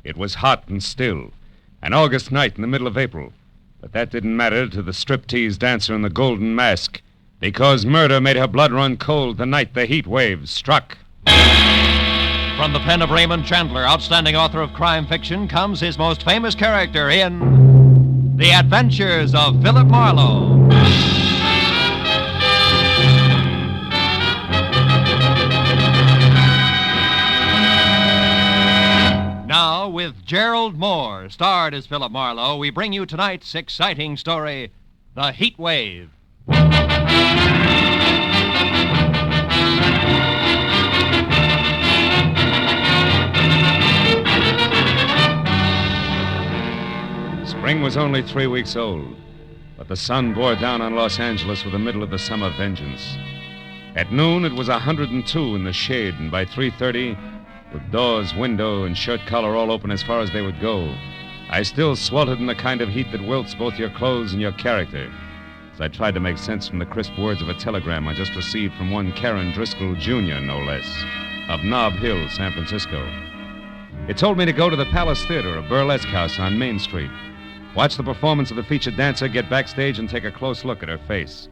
It was hot and still, an August night in the middle of April. But that didn't matter to the striptease dancer in the golden mask, because murder made her blood run cold the night the heat wave struck. From the pen of Raymond Chandler, outstanding author of crime fiction, comes his most famous character in The Adventures of Philip Marlowe. Now, with Gerlad Mohr, starred as Philip Marlowe, we bring you tonight's exciting story, The Heat Wave. Spring was only 3 weeks old, but the sun bore down on Los Angeles with the middle of the summer vengeance. At noon, it was 102 in the shade, and by 3:30, with doors, window, and shirt collar all open as far as they would go, I still sweltered in the kind of heat that wilts both your clothes and your character, as I tried to make sense from the crisp words of a telegram I just received from one Karen Driscoll Jr., no less, of Nob Hill, San Francisco. It told me to go to the Palace Theater, a burlesque house on Main Street, watch the performance of the featured dancer, get backstage, and take a close look at her face.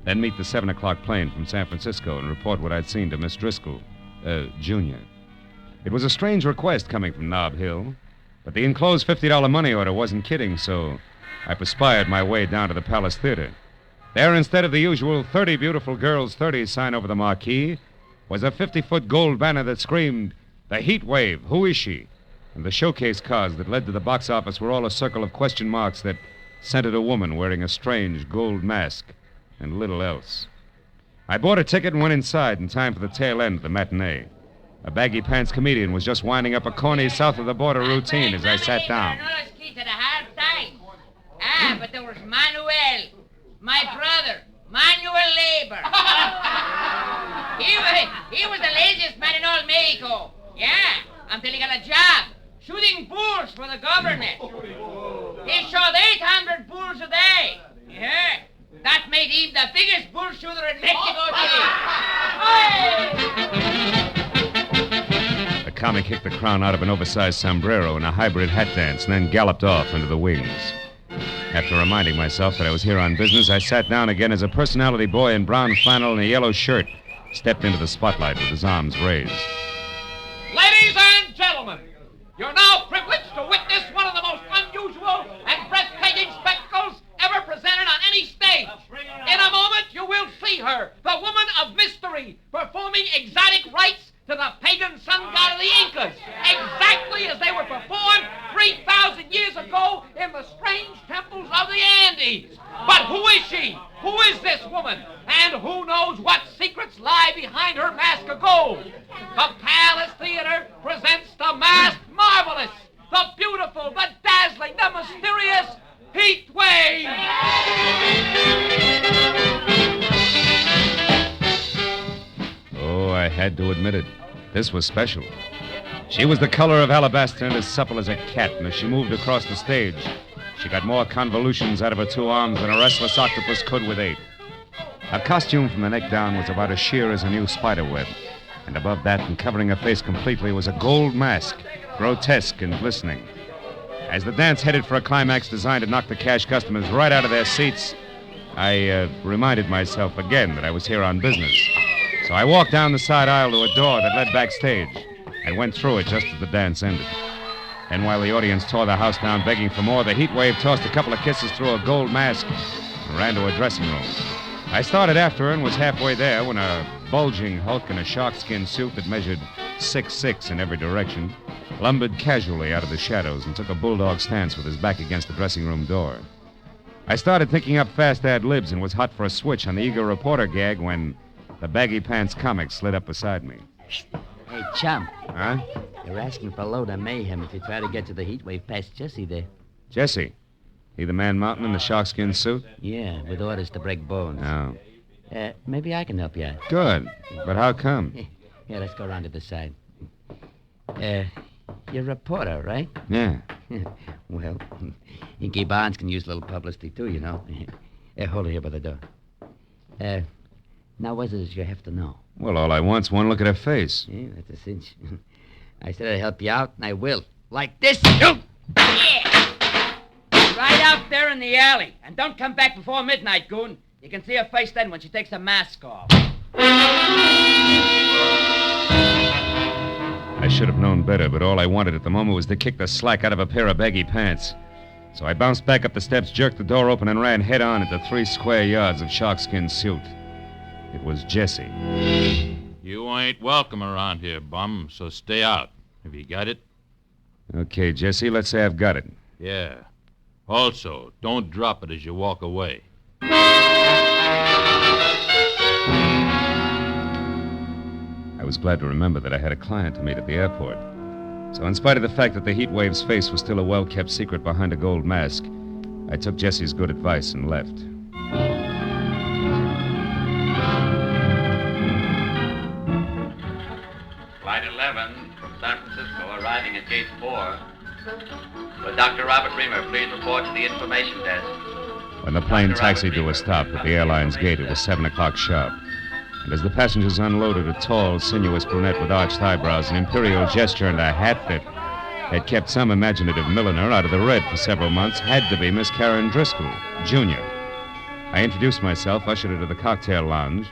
Then meet the 7 o'clock plane from San Francisco and report what I'd seen to Miss Driscoll, Jr. It was a strange request coming from Nob Hill, but the enclosed $50 money order wasn't kidding, so I perspired my way down to the Palace Theater. There, instead of the usual 30 beautiful girls, 30 sign over the marquee, was a 50-foot gold banner that screamed, "The Heat Wave, who is she?" And the showcase cars that led to the box office were all a circle of question marks that centered a woman wearing a strange gold mask and little else. I bought a ticket and went inside in time for the tail end of the matinee. A baggy-pants comedian was just winding up a corny south-of-the-border routine as I sat down. But there was Manuel, my brother, manual labor. he was the laziest man in all Mexico. Yeah, until he got a job shooting bulls for the government. He shot 800 bulls a day. Yeah, that made him the biggest bull shooter in Mexico City. The comic kicked the crown out of an oversized sombrero in a hybrid hat dance and then galloped off into the wings. After reminding myself that I was here on business, I sat down again as a personality boy in brown flannel and a yellow shirt stepped into the spotlight with his arms raised. Ladies and gentlemen, you're now privileged to witness one of the most unusual and breathtaking spectacles ever presented on any stage. In a moment, you will see her, the woman of mystery, performing exotic rites to the pagan sun god of the Incas, exactly as they were performed 3,000 years ago in the strange temples of the Andes. But who is she? Who is this woman? And who knows what secrets lie behind her mask of gold? The Palace Theater presents the masked marvelous, the beautiful, the dazzling, the mysterious Heat Wave. Oh, I had to admit it. This was special. She was the color of alabaster and as supple as a cat, and as she moved across the stage, she got more convolutions out of her 2 arms than a restless octopus could with 8. Her costume from the neck down was about as sheer as a new spider web, and above that, and covering her face completely, was a gold mask, grotesque and glistening. As the dance headed for a climax designed to knock the cash customers right out of their seats, I reminded myself again that I was here on business. So I walked down the side aisle to a door that led backstage and went through it just as the dance ended. And while the audience tore the house down begging for more, the heat wave tossed a couple of kisses through a gold mask and ran to her dressing room. I started after her and was halfway there when a bulging hulk in a sharkskin suit that measured 6'6" in every direction lumbered casually out of the shadows and took a bulldog stance with his back against the dressing room door. I started thinking up fast ad-libs and was hot for a switch on the eager reporter gag when the baggy-pants comic slid up beside me. Hey, chum. Huh? You're asking for a load of mayhem if you try to get to the heat wave past Jesse there. Jesse? He the man mountain in the sharkskin suit? Yeah, with orders to break bones. No. Maybe I can help you out. Good. But how come? Yeah, let's go around to the side. You're a reporter, right? Yeah. Well, Inky Barnes can use a little publicity, too, you know. Hold it here by the door. Now, what is it you have to know? Well, all I want's one look at her face. Yeah, that's a cinch. I said I'd help you out, and I will. Like this? Yeah. Right out there in the alley. And don't come back before midnight, goon. You can see her face then when she takes her mask off. I should have known better, but all I wanted at the moment was to kick the slack out of a pair of baggy pants. So I bounced back up the steps, jerked the door open, and ran head-on into 3 square yards of sharkskin suit. It was Jesse. You ain't welcome around here, bum, so stay out. Have you got it? Okay, Jesse, let's say I've got it. Yeah. Also, don't drop it as you walk away. I was glad to remember that I had a client to meet at the airport. So in spite of the fact that the heat wave's face was still a well-kept secret behind a gold mask, I took Jesse's good advice and left. Flight 11 from San Francisco arriving at Gate 4. Will Dr. Robert Reamer please report to the information desk? When the plane taxied to a stop at the airline's gate, it was 7 o'clock sharp. And as the passengers unloaded, a tall, sinuous brunette with arched eyebrows, an imperial gesture, and a hat that had kept some imaginative milliner out of the red for several months had to be Miss Karen Driscoll, Jr. I introduced myself, ushered her to the cocktail lounge,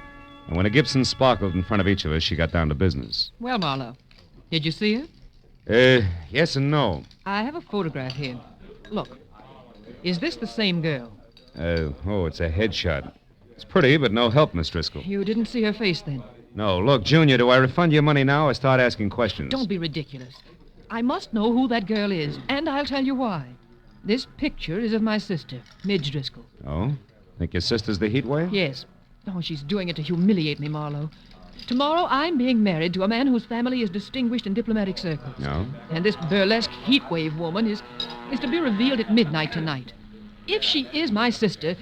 and when a Gibson sparkled in front of each of us, she got down to business. Well, Marlowe, did you see her? Yes and no. I have a photograph here. Look, is this the same girl? It's a headshot. It's pretty, but no help, Miss Driscoll. You didn't see her face then? No. Look, Junior, do I refund your money now or start asking questions? Don't be ridiculous. I must know who that girl is, and I'll tell you why. This picture is of my sister, Midge Driscoll. Oh? Think your sister's the heat wave? Yes. Oh, she's doing it to humiliate me, Marlowe. Tomorrow, I'm being married to a man whose family is distinguished in diplomatic circles. No? And this burlesque heat wave woman is to be revealed at midnight tonight. If she is my sister,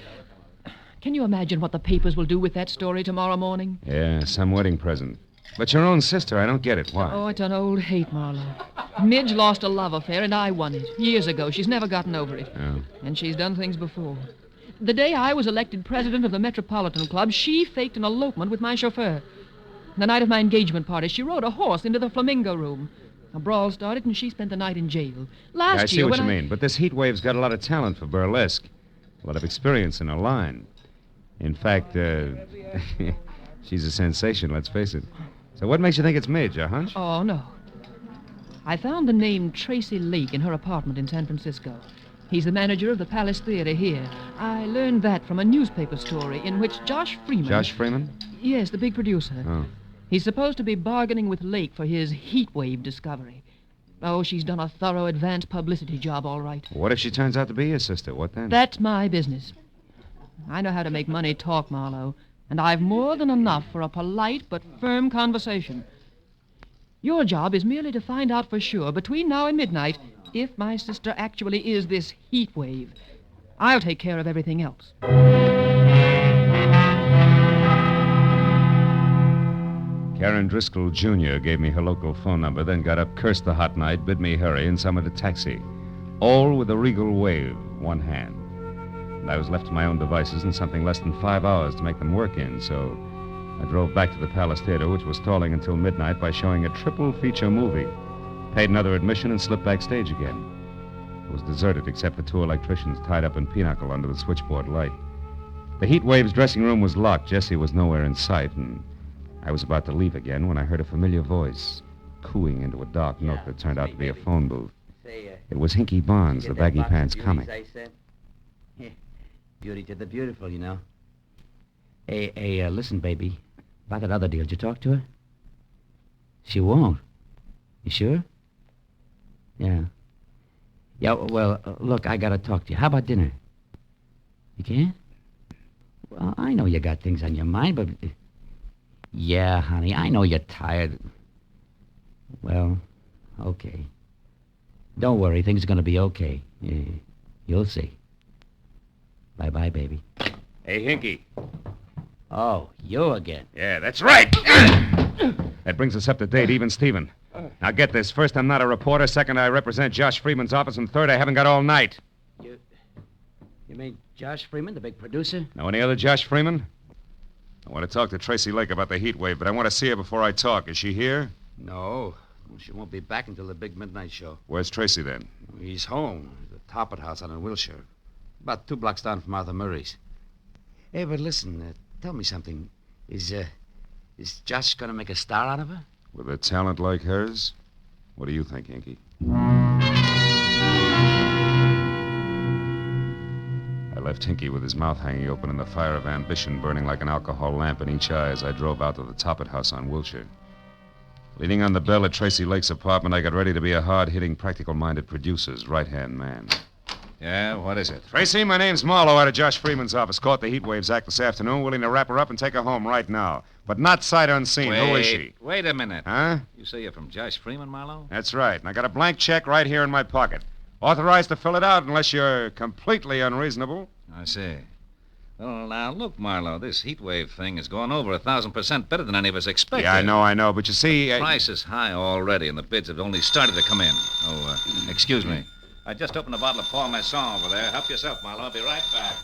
can you imagine what the papers will do with that story tomorrow morning? Yeah, some wedding present. But your own sister, I don't get it. Why? Oh, it's an old hate, Marlowe. Midge lost a love affair, and I won it. Years ago. She's never gotten over it. Oh. And she's done things before. The day I was elected president of the Metropolitan Club, she faked an elopement with my chauffeur. The night of my engagement party, she rode a horse into the Flamingo Room. A brawl started, and she spent the night in jail. I see what you mean, but this heat wave's got a lot of talent for burlesque. A lot of experience in her line. In fact, she's a sensation, let's face it. So what makes you think it's Midge, a hunch? Oh, no. I found the name Tracy Lake in her apartment in San Francisco. He's the manager of the Palace Theater here. I learned that from a newspaper story in which Josh Freeman... Josh Freeman? Yes, the big producer. Oh. He's supposed to be bargaining with Lake for his heat wave discovery. Oh, she's done a thorough advance publicity job, all right. What if she turns out to be your sister? What then? That's my business. I know how to make money talk, Marlowe, and I've more than enough for a polite but firm conversation. Your job is merely to find out for sure, between now and midnight, if my sister actually is this heat wave. I'll take care of everything else. Karen Driscoll, Jr. gave me her local phone number, then got up, cursed the hot night, bid me hurry, and summoned a taxi. All with a regal wave, one hand. And I was left to my own devices in something less than 5 hours to make them work in, so I drove back to the Palace Theater, which was stalling until midnight by showing a triple feature movie. Paid another admission and slipped backstage again. It was deserted except for 2 electricians tied up in pinochle under the switchboard light. The heat wave's dressing room was locked. Jessie was nowhere in sight, and I was about to leave again when I heard a familiar voice cooing into a dark note that turned out to be a phone booth. It was Hinky Barnes, the baggy pants comic. Beauty to the beautiful, you know. Hey, listen, baby. About that other deal, did you talk to her? She won't. You sure? Yeah. Yeah, well, look, I gotta talk to you. How about dinner? You can't? Well, I know you got things on your mind, but... Yeah, honey, I know you're tired. Well, okay. Don't worry, things are gonna be okay. Yeah, you'll see. Bye-bye, baby. Hey, Hinky. Oh, you again. Yeah, that's right. That brings us up to date, even Steven. Now get this. First, I'm not a reporter. Second, I represent Josh Freeman's office. And third, I haven't got all night. You mean Josh Freeman, the big producer? Know any other Josh Freeman? I want to talk to Tracy Lake about the heat wave, but I want to see her before I talk. Is she here? No. She won't be back until the big midnight show. Where's Tracy, then? He's home. The Toppet House out in Wilshire. About 2 blocks down from Arthur Murray's. Hey, but listen, tell me something. Is Josh going to make a star out of her? With a talent like hers? What do you think, Inky? I left Hinky with his mouth hanging open and the fire of ambition burning like an alcohol lamp in each eye as I drove out to the Toppet House on Wilshire. Leaning on the bell at Tracy Lake's apartment, I got ready to be a hard-hitting, practical-minded producer's right-hand man. Yeah, what is it? Tracy, my name's Marlowe out of Josh Freeman's office. Caught the Heat Waves Act this afternoon, willing to wrap her up and take her home right now. But not sight unseen. Who is she? Wait a minute. Huh? You say you're from Josh Freeman, Marlowe? That's right. And I got a blank check right here in my pocket. Authorized to fill it out unless you're completely unreasonable. I see. Well, now, look, Marlowe, this heat wave thing is going over 1,000% better than any of us expected. Yeah, I know. But you see... The price is high already, and the bids have only started to come in. Oh, excuse me. I just opened a bottle of Parmesan over there. Help yourself, Marlowe. I'll be right back.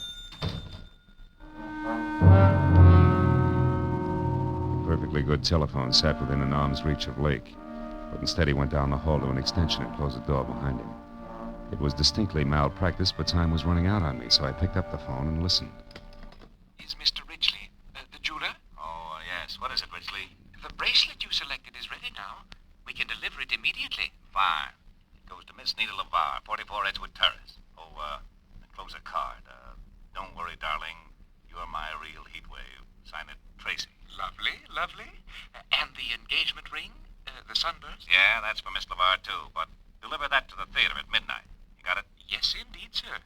A perfectly good telephone sat within an arm's reach of Lake. But instead he went down the hall to an extension and closed the door behind him. It was distinctly malpractice, but time was running out on me, so I picked up the phone and listened. Is Mr. Ridgely the jeweler? Oh, yes. What is it, Ridgely? The bracelet you selected is ready now. We can deliver it immediately. Fine. It goes to Miss Nita LeVar, 44 Edgewood Terrace. Oh, enclose a card. Don't worry, darling. You're my real heat wave. Sign it, Tracy. Lovely, lovely. And the engagement ring? The sunburst? Yeah, that's for Miss LeVar, too, but deliver that to the theater at midnight. You got it? Yes, indeed, sir.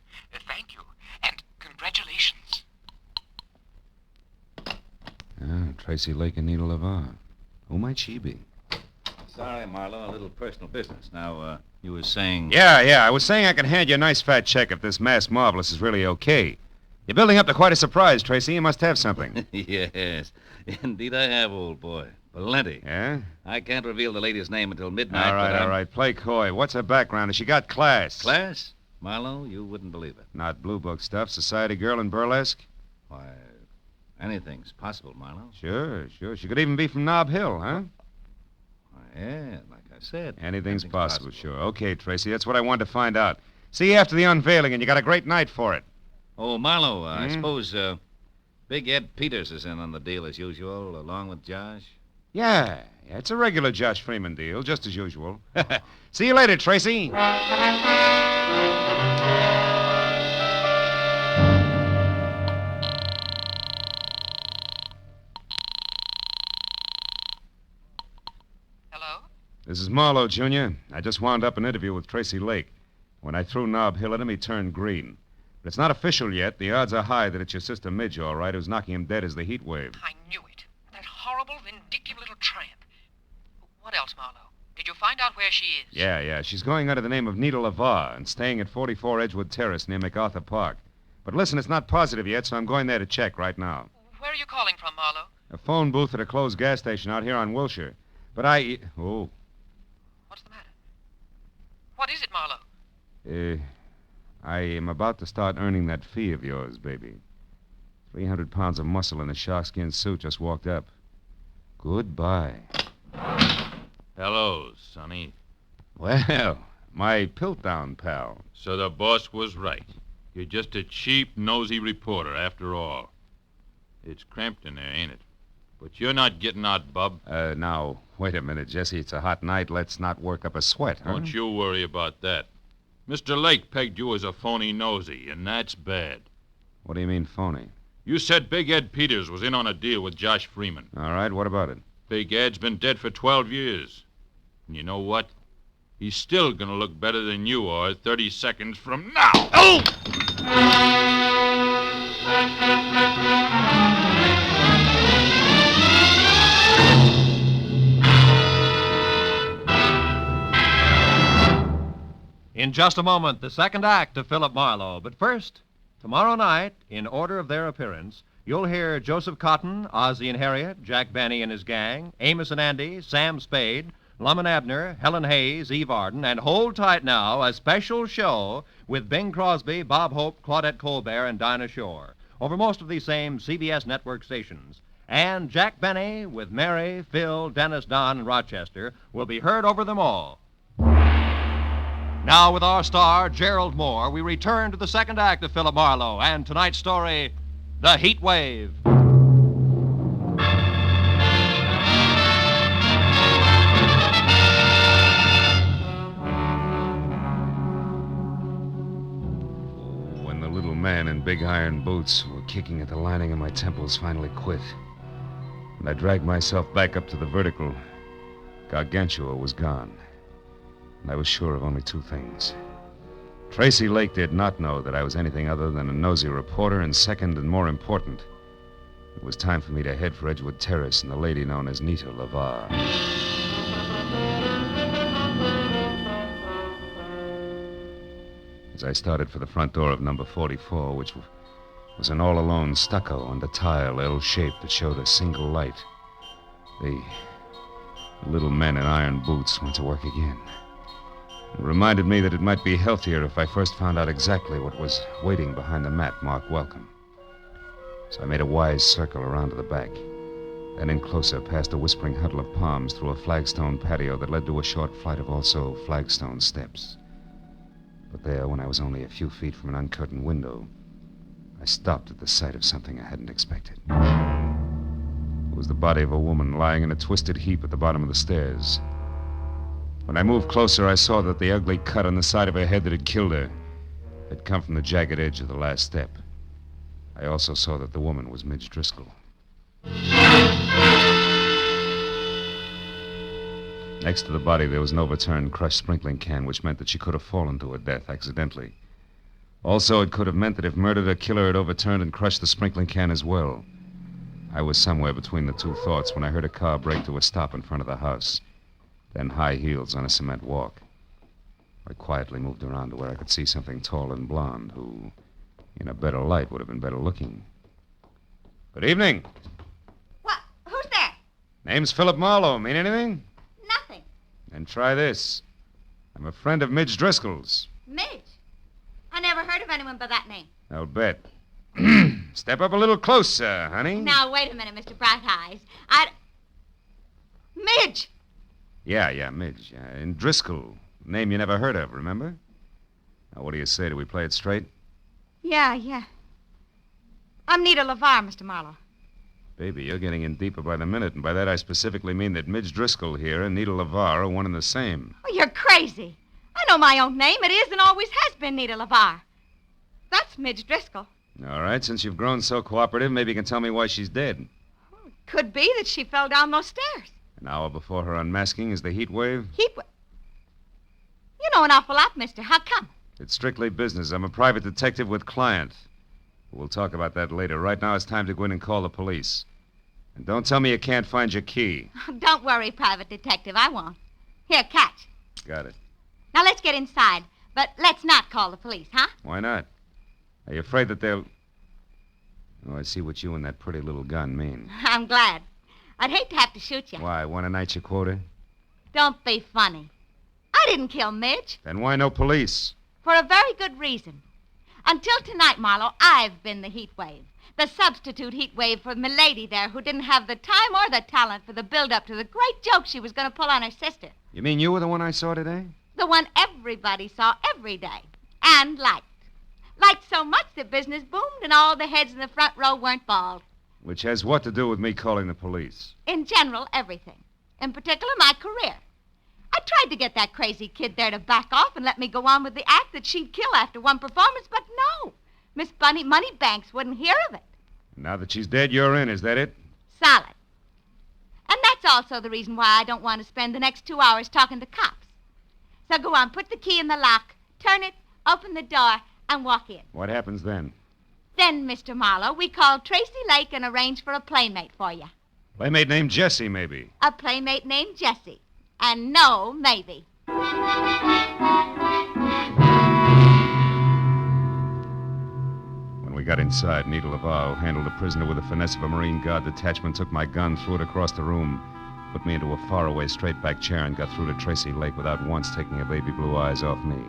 Thank you. And congratulations. Tracy Lake and Nita LeVar. Who might she be? Sorry, Marlowe, a little personal business. Now, you were saying... Yeah, I was saying I can hand you a nice fat check if this mass marvelous is really okay. You're building up to quite a surprise, Tracy. You must have something. Yes, indeed I have, old boy. Plenty. Yeah? I can't reveal the lady's name until midnight. All right. Play coy. What's her background? Has she got class? Class? Marlowe, you wouldn't believe it. Not blue book stuff. Society girl in burlesque? Why, anything's possible, Marlowe. Sure. She could even be from Nob Hill, huh? Yeah, like I said. Anything's possible, sure. Okay, Tracy, that's what I wanted to find out. See you after the unveiling, and you got a great night for it. Oh, Marlowe, I suppose Big Ed Peters is in on the deal as usual, along with Josh? Yeah, it's a regular Josh Freeman deal, just as usual. See you later, Tracy. Hello? This is Marlowe, Jr. I just wound up an interview with Tracy Lake. When I threw Nob Hill at him, he turned green. But it's not official yet. The odds are high that it's your sister Midge, all right, who's knocking him dead as the heat wave. I knew it. That horrible, vindictive little tramp. What else, Marlowe? Did you find out where she is? Yeah. She's going under the name of Nita LeVar and staying at 44 Edgewood Terrace near MacArthur Park. But listen, it's not positive yet, so I'm going there to check right now. Where are you calling from, Marlowe? A phone booth at a closed gas station out here on Wilshire. But Oh. What's the matter? What is it, Marlowe? I am about to start earning that fee of yours, baby. 300 pounds of muscle in a sharkskin suit just walked up. Goodbye. Hello, Sonny. Well, my Piltdown pal. So the boss was right. You're just a cheap, nosy reporter, after all. It's cramped in there, ain't it? But you're not getting out, bub. Now, wait a minute, Jesse. It's a hot night. Let's not work up a sweat, huh? Don't you worry about that. Mr. Lake pegged you as a phony nosy, and that's bad. What do you mean, phony? You said Big Ed Peters was in on a deal with Josh Freeman. All right, what about it? Big Ed's been dead for 12 years. And you know what? He's still gonna look better than you are 30 seconds from now. Oh! In just a moment, the second act of Philip Marlowe. But first, tomorrow night, in order of their appearance, you'll hear Joseph Cotton, Ozzie and Harriet, Jack Benny and his gang, Amos and Andy, Sam Spade, Lum and Abner, Helen Hayes, Eve Arden, and hold tight now, a special show with Bing Crosby, Bob Hope, Claudette Colbert, and Dinah Shore over most of these same CBS network stations. And Jack Benny with Mary, Phil, Dennis, Don, and Rochester will be heard over them all. Now, with our star, Gerlad Mohr, we return to the second act of Philip Marlowe and tonight's story, The Heat Wave. When the little man in big iron boots who were kicking at the lining of my temples finally quit, and I dragged myself back up to the vertical, Gargantua was gone. And I was sure of only two things. Tracy Lake did not know that I was anything other than a nosy reporter, and second and more important, it was time for me to head for Edgewood Terrace and the lady known as Nita LaVar. As I started for the front door of number 44, which was an all-alone stucco and a tile L shape that showed a single light, the little men in iron boots went to work again. It reminded me that it might be healthier if I first found out exactly what was waiting behind the mat marked welcome. So I made a wise circle around to the back, then in closer past a whispering huddle of palms through a flagstone patio that led to a short flight of also flagstone steps. But there, when I was only a few feet from an uncurtained window, I stopped at the sight of something I hadn't expected. It was the body of a woman lying in a twisted heap at the bottom of the stairs. When I moved closer, I saw that the ugly cut on the side of her head that had killed her had come from the jagged edge of the last step. I also saw that the woman was Midge Driscoll. Next to the body, there was an overturned, crushed sprinkling can, which meant that she could have fallen to her death accidentally. Also, it could have meant that if murdered, her killer had overturned and crushed the sprinkling can as well. I was somewhere between the two thoughts when I heard a car brake to a stop in front of the house. Then high heels on a cement walk. I quietly moved around to where I could see something tall and blonde who, in a better light, would have been better looking. Good evening. What? Who's there? Name's Philip Marlowe. Mean anything? Nothing. Then try this. I'm a friend of Midge Driscoll's. Midge? I never heard of anyone by that name. I'll bet. Step up a little closer, honey. Now, wait a minute, Mr. Bright Eyes. Midge! Yeah, Midge. And Driscoll. Name you never heard of, remember? Now, what do you say? Do we play it straight? Yeah. I'm Nita LaVar, Mr. Marlowe. Baby, you're getting in deeper by the minute, and by that I specifically mean that Midge Driscoll here and Nita LaVar are one and the same. Oh, you're crazy. I know my own name. It is and always has been Nita LaVar. That's Midge Driscoll. All right, since you've grown so cooperative, maybe you can tell me why she's dead. Could be that she fell down those stairs. An hour before her unmasking is the heat wave? You know an awful lot, mister. How come? It's strictly business. I'm a private detective with client. We'll talk about that later. Right now it's time to go in and call the police. And don't tell me you can't find your key. Don't worry, private detective. I won't. Here, catch. Got it. Now let's get inside. But let's not call the police, huh? Why not? Are you afraid that they'll... Oh, I see what you and that pretty little gun mean. I'm glad. I'd hate to have to shoot you. Why, want to night your quota? Don't be funny. I didn't kill Midge. Then why no police? For a very good reason. Until tonight, Marlowe, I've been the heat wave. The substitute heat wave for Milady there, who didn't have the time or the talent for the build-up to the great joke she was going to pull on her sister. You mean you were the one I saw today? The one everybody saw every day. And liked. Liked so much that business boomed and all the heads in the front row weren't bald. Which has what to do with me calling the police? In general, everything. In particular, my career. I tried to get that crazy kid there to back off and let me go on with the act that she'd kill after one performance, but no. Miss Bunny Moneybanks wouldn't hear of it. Now that she's dead, you're in, is that it? Solid. And that's also the reason why I don't want to spend the next 2 hours talking to cops. So go on, put the key in the lock, turn it, open the door, and walk in. What happens then? Then, Mr. Marlowe, we call Tracy Lake and arrange for a playmate for you. Playmate named Jessie, maybe. A playmate named Jessie. And no, maybe. When we got inside, Nita LaVar, who handled the prisoner with the finesse of a Marine Guard detachment, took my gun, threw it across the room, put me into a faraway straight-back chair, and got through to Tracy Lake without once taking her baby blue eyes off me.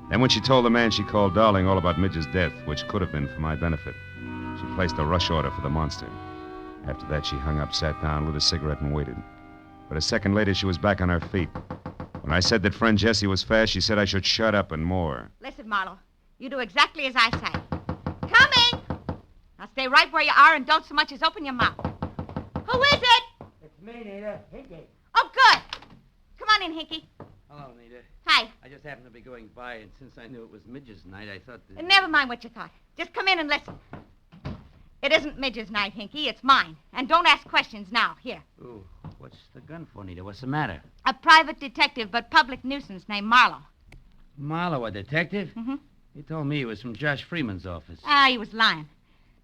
Then when she told the man she called Darling all about Midge's death, which could have been for my benefit, she placed a rush order for the monster. After that, she hung up, sat down, lit a cigarette, and waited. But a second later, she was back on her feet. When I said that friend Jessie was fast, she said I should shut up and more. Listen, Marlowe, you do exactly as I say. Coming! Now stay right where you are and don't so much as open your mouth. Who is it? It's me, Nita. Hinky. Oh, good. Come on in, Hinky. Hello, Nita. Hi. I just happened to be going by, and since I knew it was Midge's night, I thought that... Never mind what you thought. Just come in and listen. It isn't Midge's night, Hinky. It's mine. And don't ask questions now. Here. Ooh, what's the gun for, Nita? What's the matter? A private detective, but public nuisance named Marlowe. Marlowe, a detective? Mm-hmm. He told me he was from Josh Freeman's office. Ah, he was lying.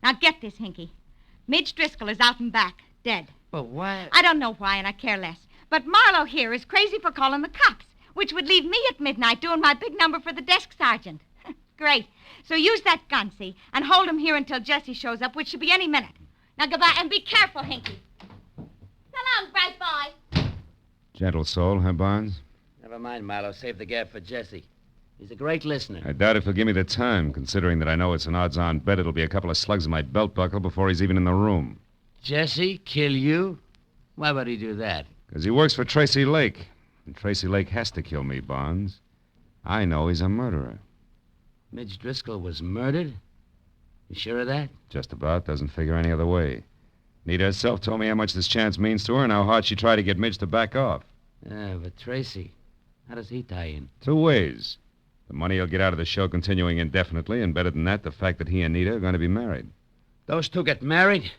Now get this, Hinky. Midge Driscoll is out and back, dead. But why? I don't know why, and I care less. But Marlowe here is crazy for calling the cops, which would leave me at midnight doing my big number for the desk sergeant. Great. So use that gun, see, and hold him here until Jessie shows up, which should be any minute. Now goodbye, and be careful, Hinky. So long, bright boy. Gentle soul, huh, Barnes? Never mind, Marlowe. Save the gab for Jesse. He's a great listener. I doubt if he'll give me the time, considering that I know it's an odds-on bet it'll be a couple of slugs in my belt buckle before he's even in the room. Jesse, kill you? Why would he do that? Because he works for Tracy Lake. And Tracy Lake has to kill me, Barnes. I know he's a murderer. Midge Driscoll was murdered? You sure of that? Just about. Doesn't figure any other way. Nita herself told me how much this chance means to her and how hard she tried to get Midge to back off. Yeah, but Tracy, how does he tie in? 2 ways. The money he'll get out of the show continuing indefinitely, and better than that, the fact that he and Nita are going to be married. Those two get married?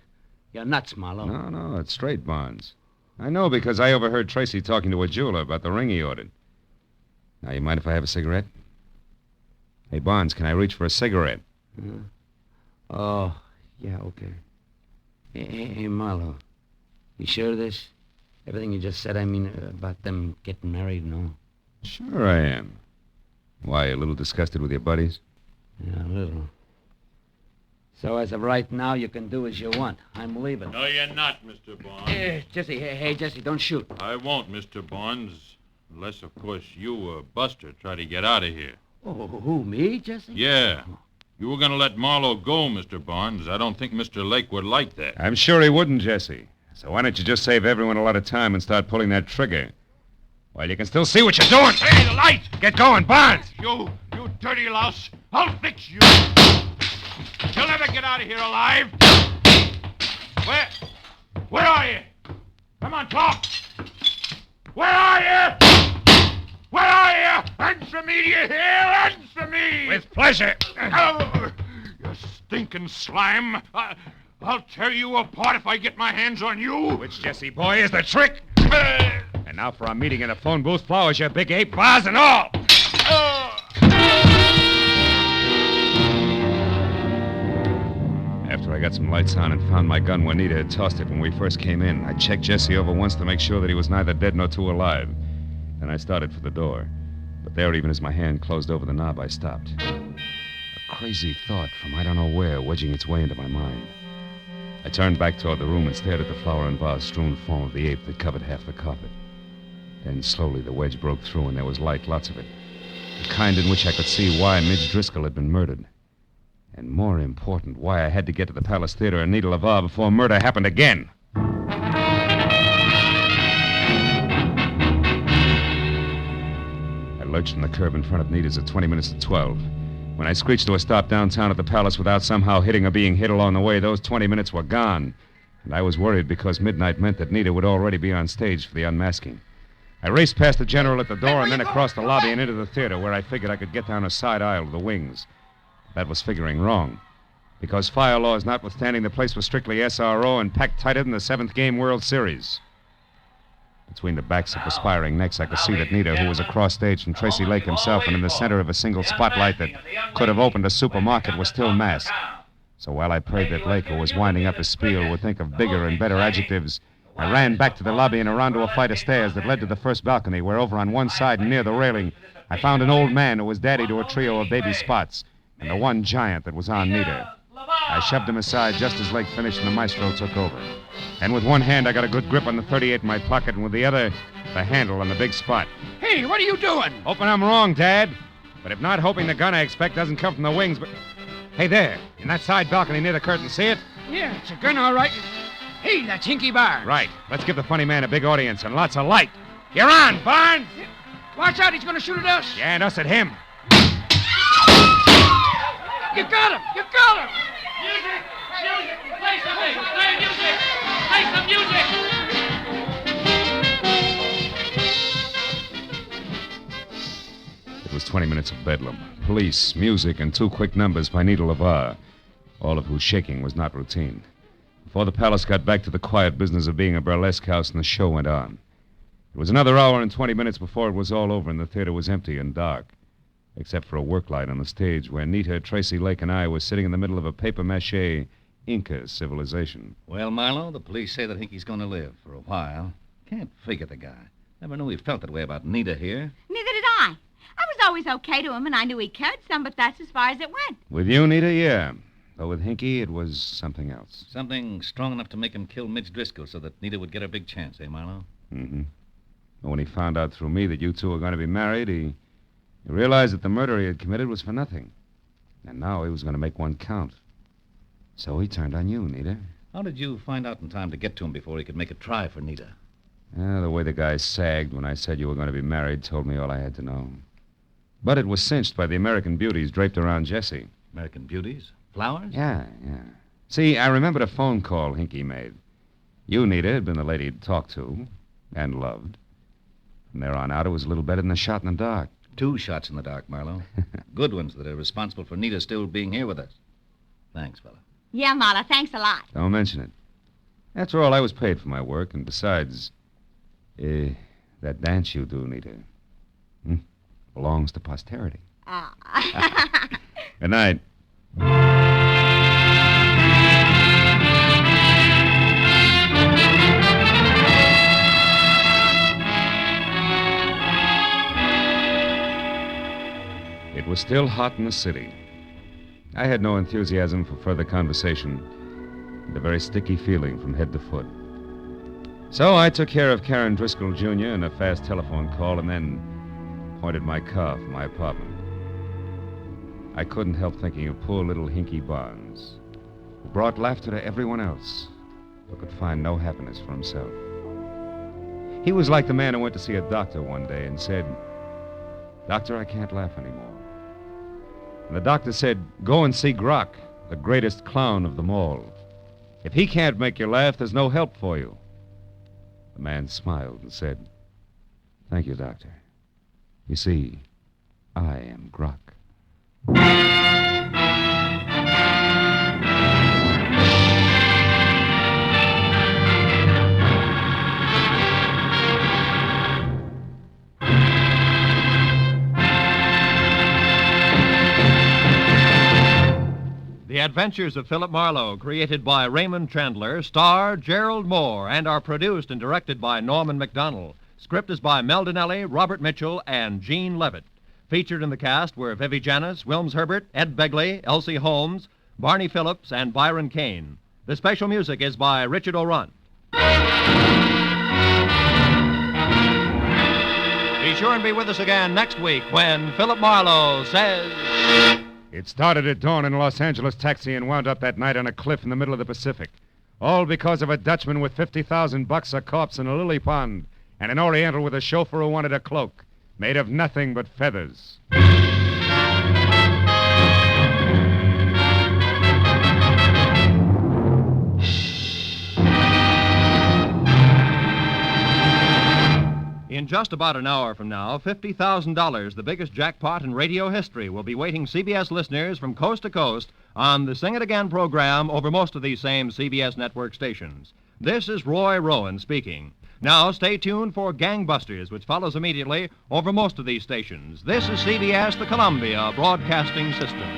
You're nuts, Marlowe. No, it's straight, Barnes. I know because I overheard Tracy talking to a jeweler about the ring he ordered. Now, you mind if I have a cigarette? Hey, Barnes, can I reach for a cigarette? Oh, yeah, okay. Hey, Marlowe, you sure of this? Everything you just said, I mean, about them getting married and all? Sure I am. Why, a little disgusted with your buddies? Yeah, a little. So as of right now, you can do as you want. I'm leaving. No, you're not, Mr. Barnes. Jesse, hey, Jesse, don't shoot. I won't, Mr. Barnes. Unless, of course, you or Buster try to get out of here. Oh, who, me, Jesse? Yeah. You were going to let Marlowe go, Mr. Barnes. I don't think Mr. Lake would like that. I'm sure he wouldn't, Jesse. So why don't you just save everyone a lot of time and start pulling that trigger? While you can still see what you're doing. Hey, the light! Get going, Barnes! You dirty louse. I'll fix you. You'll never get out of here alive. Where are you? Come on, talk. Where are you? Where are you? Answer me, do you hear? Answer me! With pleasure. Oh, you stinking slime. I'll tear you apart if I get my hands on you. Which, Jesse boy, is the trick? And now for our meeting in the phone booth, flowers, you big ape, bars and all. After I got some lights on and found my gun where Nita had tossed it when we first came in, I checked Jesse over once to make sure that he was neither dead nor too alive. Then I started for the door. But there, even as my hand closed over the knob, I stopped. A crazy thought from I don't know where wedging its way into my mind. I turned back toward the room and stared at the flower and vase-strewn form of the ape that covered half the carpet. Then slowly the wedge broke through and there was light, lots of it. The kind in which I could see why Midge Driscoll had been murdered. And more important, why I had to get to the Palace Theater and Nita LaVar before murder happened again. I lurched from the curb in front of Nita's at 20 minutes to 12. When I screeched to a stop downtown at the Palace without somehow hitting or being hit along the way, those 20 minutes were gone. And I was worried because midnight meant that Nita would already be on stage for the unmasking. I raced past the general at the door and then across the lobby and into the theater where I figured I could get down a side aisle to the wings. That was figuring wrong. Because fire laws notwithstanding, the place was strictly SRO and packed tighter than the 7th Game World Series. Between the backs of perspiring necks, I could see that Nita, who was across stage from Tracy Lake himself and in the center of a single spotlight that could have opened a supermarket, was still masked. So while I prayed that Lake, who was winding up his spiel, would think of bigger and better adjectives, I ran back to the lobby and around to a flight of stairs that led to the first balcony, where over on one side and near the railing, I found an old man who was daddy to a trio of baby Spots, and the one giant that was on Nita. I shoved him aside just as Lake finished and the maestro took over. And with one hand, I got a good grip on the .38 in my pocket, and with the other, the handle on the big Spot. Hey, what are you doing? Hoping I'm wrong, Dad. But if not, hoping the gun I expect doesn't come from the wings, but... Hey, there, in that side balcony near the curtain, see it? Yeah, it's a gun, all right. Hey, that's Hinky Barnes. Right. Let's give the funny man a big audience and lots of light. You're on, Barnes! Watch out, he's going to shoot at us. Yeah, and us at him. You got him! You got him! Music! Music! Play something! Play music! Play some music! It was 20 minutes of bedlam. Police, music, and 2 quick numbers by Nita LeVar, all of whose shaking was not routine. Before the Palace got back to the quiet business of being a burlesque house, and the show went on. It was another hour and 20 minutes before it was all over, and the theater was empty and dark, except for a work light on the stage where Nita, Tracy Lake, and I were sitting in the middle of a papier-mâché Inca civilization. Well, Marlowe, the police say that Hinky's going to live for a while. Can't figure the guy. Never knew he felt that way about Nita here. Neither did I. I was always okay to him, and I knew he cared some, but that's as far as it went. With you, Nita, yeah. But with Hinky, it was something else. Something strong enough to make him kill Midge Driscoll so that Nita would get her big chance, eh, Marlowe? Mm-hmm. When he found out through me that you two were going to be married, he realized that the murder he had committed was for nothing. And now he was going to make one count. So he turned on you, Nita. How did you find out in time to get to him before he could make a try for Nita? The way the guy sagged when I said you were going to be married told me all I had to know. But it was cinched by the American beauties draped around Jessie. American beauties? Flowers? Yeah. See, I remembered a phone call Hinky made. You, Nita, had been the lady he'd talked to and loved. From there on out, it was a little better than a shot in the dark. 2 shots in the dark, Marlowe. Good ones that are responsible for Nita still being here with us. Thanks, fella. Yeah, Marla, thanks a lot. Don't mention it. After all, I was paid for my work, and besides, that dance you do, Nita, belongs to posterity. Ah. Good night. It was still hot in the city. I had no enthusiasm for further conversation, and a very sticky feeling from head to foot. So I took care of Karen Driscoll Jr. in a fast telephone call and then pointed my car for my apartment. I couldn't help thinking of poor little Hinky Barnes, who brought laughter to everyone else, but could find no happiness for himself. He was like the man who went to see a doctor one day and said, "Doctor, I can't laugh anymore." And the doctor said, "Go and see Grock, the greatest clown of them all. If he can't make you laugh, there's no help for you." The man smiled and said, "Thank you, doctor. You see, I am Grock." The Adventures of Philip Marlowe, created by Raymond Chandler, star Gerlad Mohr, and are produced and directed by Norman MacDonald. Script is by Mel Donnelly, Robert Mitchell, and Gene Levitt. Featured in the cast were Vivi Janis, Wilms Herbert, Ed Begley, Elsie Holmes, Barney Phillips, and Byron Kane. The special music is by Richard O'Runt. Be sure and be with us again next week when Philip Marlowe says... It started at dawn in a Los Angeles taxi and wound up that night on a cliff in the middle of the Pacific. All because of a Dutchman with $50,000, a corpse in a lily pond, and an Oriental with a chauffeur who wanted a cloak made of nothing but feathers. In just about an hour from now, $50,000, the biggest jackpot in radio history, will be waiting CBS listeners from coast to coast on the Sing It Again program over most of these same CBS network stations. This is Roy Rowan speaking. Now, stay tuned for Gangbusters, which follows immediately over most of these stations. This is CBS, the Columbia Broadcasting System.